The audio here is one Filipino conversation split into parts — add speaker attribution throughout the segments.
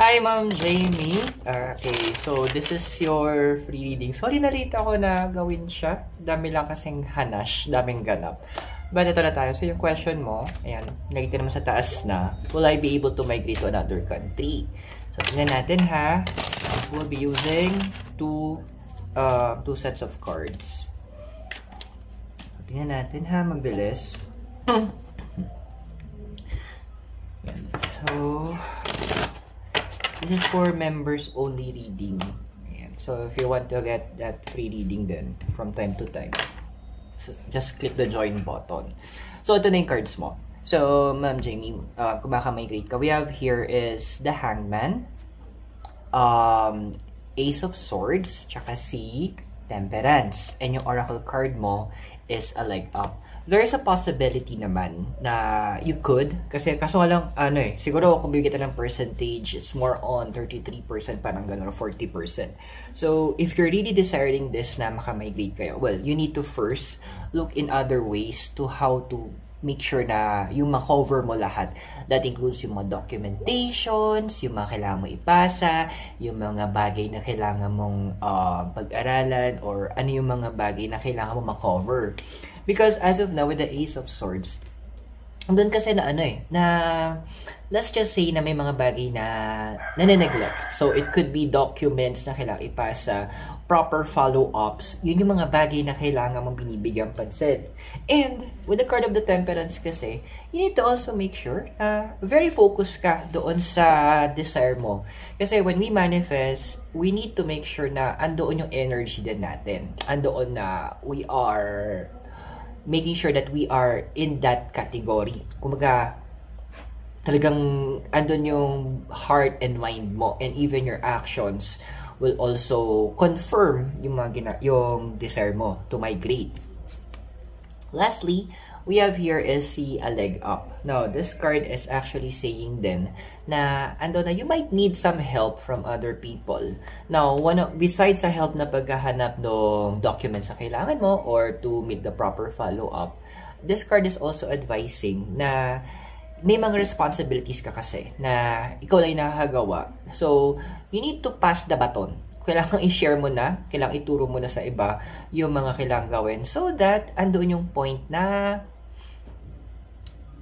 Speaker 1: Hi, Ma'am Jamie. Okay, so this is your free reading. Sorry, nalita ako na gawin siya. Dami lang kasing hanash, daming ganap. But ito na tayo. So yung question mo, ayan, lagi ka naman sa taas na, will I be able to migrate to another country? So tingnan natin ha. We'll be using two sets of cards. So tingnan natin ha, mabilis. Ayan. So this is for members only reading. Ayan. So if you want to get that free reading then from time to time, so just click the join button. So ito na yung cards mo. So Ma'am Jamie, kung baka migrate ka, we have here is the Hangman, Ace of Swords, tsaka si Temperance. And yung oracle card mo is a leg up. There is a possibility naman na you could, kasi kaso nga lang, siguro kung bigyan kita ng percentage, it's more on 33%, parang gano'n, 40%. So, if you're really desiring this na makamigrate kayo, well, you need to first look in other ways to how to make sure na yung ma-cover mo lahat. That includes yung mga documentations, yung mga kailangan mo ipasa, yung mga bagay na kailangan mong pag-aralan, or ano yung mga bagay na kailangan mo ma-cover. Because as of now, with the Ace of Swords, doon kasi na let's just say na may mga bagay na nane-neglect. So, it could be documents na kailangan ipasa, proper follow-ups. Yun yung mga bagay na kailangan mong binibigyan pansin. And, with the card of the Temperance kasi, you need to also make sure na very focused ka doon sa desire mo. Kasi when we manifest, we need to make sure na andoon yung energy din natin. Andoon na we are making sure that we are in that category. Kumaga, talagang andun yung heart and mind mo, and even your actions will also confirm yung desire mo to migrate. Lastly, we have here is si a leg up. Now, this card is actually saying din na you might need some help from other people. Now, besides sa help na paghahanap ng documents na kailangan mo or to make the proper follow-up, this card is also advising na may mga responsibilities ka kasi na ikaw lang yung nakakagawa. So, you need to pass the baton. Kailangan i-share mo na, kailangan ituro mo na sa iba yung mga kailangan gawin so that andoon yung point na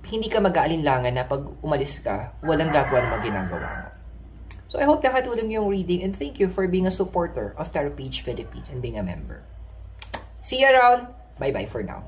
Speaker 1: hindi ka mag-aalinlangan na pag umalis ka, walang gagawa ng mga ginagawa mo. So, I hope nakatulong yung reading, and thank you for being a supporter of Tarot Page Philippines and being a member. See you around! Bye-bye for now.